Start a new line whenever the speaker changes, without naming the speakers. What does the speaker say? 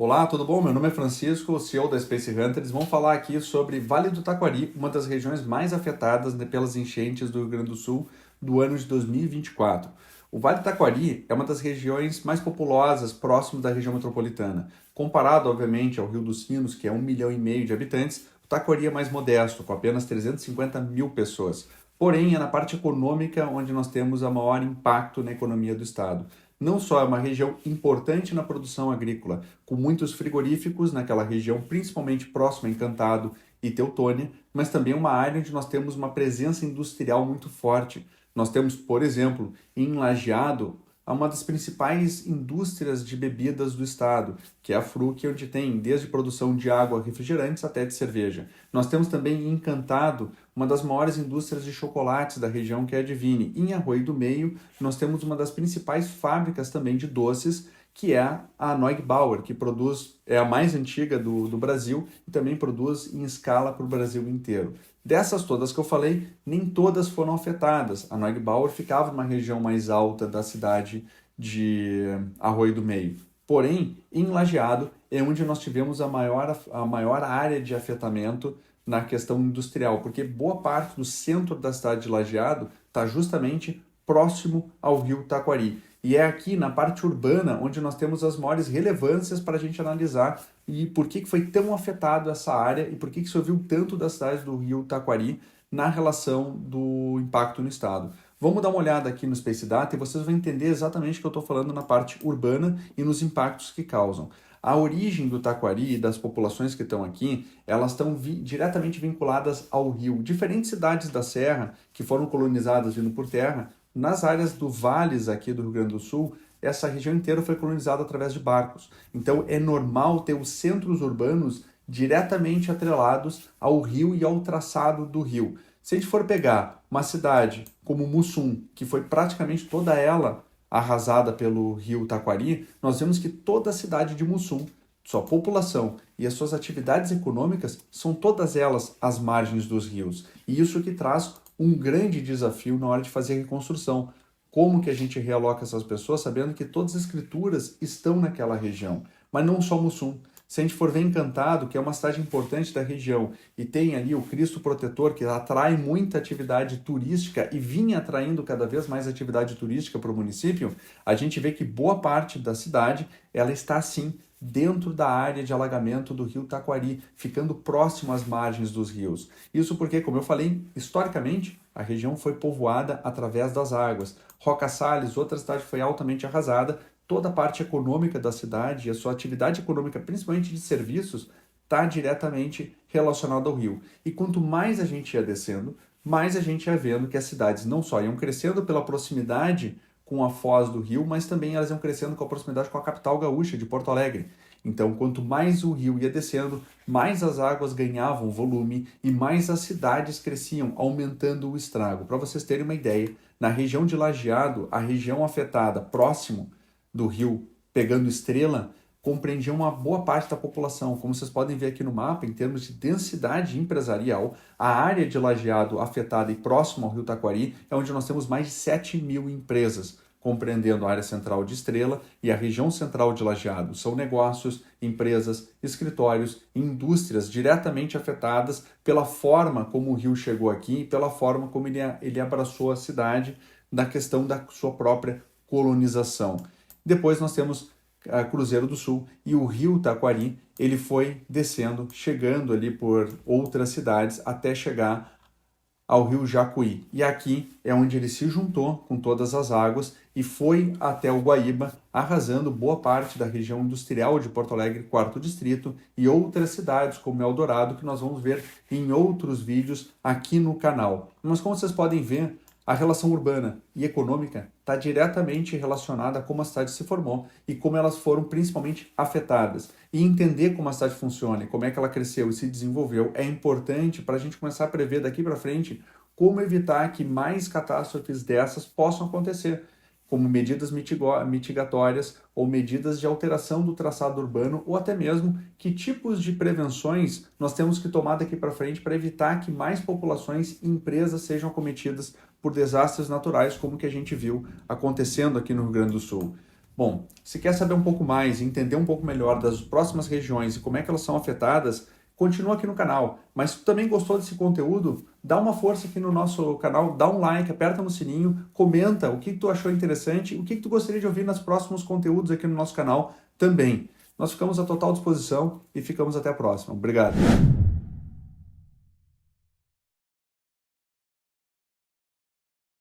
Olá, tudo bom? Meu nome é Francisco, CEO da Space Hunters. Vamos falar aqui sobre Vale do Taquari, uma das regiões mais afetadas pelas enchentes do Rio Grande do Sul do ano de 2024. O Vale do Taquari é uma das regiões mais populosas próximo da região metropolitana. Comparado, obviamente, ao Rio dos Sinos, que é 1,5 milhão de habitantes, o Taquari é mais modesto, com apenas 350 mil pessoas. Porém, é na parte econômica onde nós temos o maior impacto na economia do estado. Não só é uma região importante na produção agrícola, com muitos frigoríficos naquela região, principalmente próxima a Encantado e Teutônia, mas também é uma área onde nós temos uma presença industrial muito forte. Nós temos, por exemplo, em Lajeado, uma das principais indústrias de bebidas do estado, que é a Fruc, onde tem desde produção de água, refrigerantes até de cerveja. Nós temos também em Encantado uma das maiores indústrias de chocolates da região, que é a Divine. Em Arroio do Meio, nós temos uma das principais fábricas também de doces, que é a Neugbauer, que é a mais antiga do Brasil e também produz em escala para o Brasil inteiro. Dessas todas que eu falei, nem todas foram afetadas. A Neugbauer ficava numa região mais alta da cidade de Arroio do Meio. Porém, em Lajeado é onde nós tivemos a maior área de afetamento na questão industrial, porque boa parte do centro da cidade de Lajeado está justamente próximo ao rio Taquari. E é aqui na parte urbana onde nós temos as maiores relevâncias para a gente analisar e por que foi tão afetado essa área e por que se ouviu tanto das cidades do rio Taquari na relação do impacto no estado. Vamos dar uma olhada aqui no Space Data e vocês vão entender exatamente o que eu estou falando na parte urbana e nos impactos que causam. A origem do Taquari e das populações que estão aqui, elas estão diretamente vinculadas ao rio. Diferentes cidades da Serra que foram colonizadas vindo por terra, nas áreas do vales aqui do Rio Grande do Sul, essa região inteira foi colonizada através de barcos. Então é normal ter os centros urbanos diretamente atrelados ao rio e ao traçado do rio. Se a gente for pegar uma cidade como Mussum, que foi praticamente toda ela arrasada pelo rio Taquari, nós vemos que toda a cidade de Mussum, sua população e as suas atividades econômicas são todas elas às margens dos rios. E isso que traz um grande desafio na hora de fazer a reconstrução. Como que a gente realoca essas pessoas sabendo que todas as escrituras estão naquela região, mas não só Mussum. Se a gente for ver Encantado, que é uma cidade importante da região, e tem ali o Cristo Protetor, que atrai muita atividade turística e vinha atraindo cada vez mais atividade turística para o município, a gente vê que boa parte da cidade ela está, sim, dentro da área de alagamento do rio Taquari, ficando próximo às margens dos rios. Isso porque, como eu falei, historicamente, a região foi povoada através das águas. Roca Salles, outra cidade, foi altamente arrasada. Toda a parte econômica da cidade e a sua atividade econômica, principalmente de serviços, está diretamente relacionada ao rio. E quanto mais a gente ia descendo, mais a gente ia vendo que as cidades não só iam crescendo pela proximidade com a foz do rio, mas também elas iam crescendo com a proximidade com a capital gaúcha, de Porto Alegre. Então, quanto mais o rio ia descendo, mais as águas ganhavam volume e mais as cidades cresciam, aumentando o estrago. Para vocês terem uma ideia, na região de Lajeado, a região afetada próximo do rio pegando Estrela, compreendia uma boa parte da população. Como vocês podem ver aqui no mapa, em termos de densidade empresarial, a área de Lajeado afetada e próximo ao rio Taquari é onde nós temos mais de 7 mil empresas, compreendendo a área central de Estrela e a região central de Lajeado. São negócios, empresas, escritórios, indústrias diretamente afetadas pela forma como o rio chegou aqui e pela forma como ele abraçou a cidade na questão da sua própria colonização. Depois nós temos a Cruzeiro do Sul e o rio Taquari, ele foi descendo, chegando ali por outras cidades até chegar ao rio Jacuí. E aqui é onde ele se juntou com todas as águas e foi até o Guaíba, arrasando boa parte da região industrial de Porto Alegre, 4º Distrito, e outras cidades como Eldorado, que nós vamos ver em outros vídeos aqui no canal. Mas como vocês podem ver, a relação urbana e econômica está diretamente relacionada a como a cidade se formou e como elas foram principalmente afetadas. E entender como a cidade funciona e como é que ela cresceu e se desenvolveu é importante para a gente começar a prever daqui para frente como evitar que mais catástrofes dessas possam acontecer, como medidas mitigatórias ou medidas de alteração do traçado urbano ou até mesmo que tipos de prevenções nós temos que tomar daqui para frente para evitar que mais populações e empresas sejam acometidas por desastres naturais como que a gente viu acontecendo aqui no Rio Grande do Sul. Bom, se quer saber um pouco mais e entender um pouco melhor das próximas regiões e como é que elas são afetadas, continua aqui no canal. Mas se tu também gostou desse conteúdo, dá uma força aqui no nosso canal, dá um like, aperta no sininho, comenta o que tu achou interessante, o que tu gostaria de ouvir nos próximos conteúdos aqui no nosso canal também. Nós ficamos à total disposição e ficamos até a próxima. Obrigado.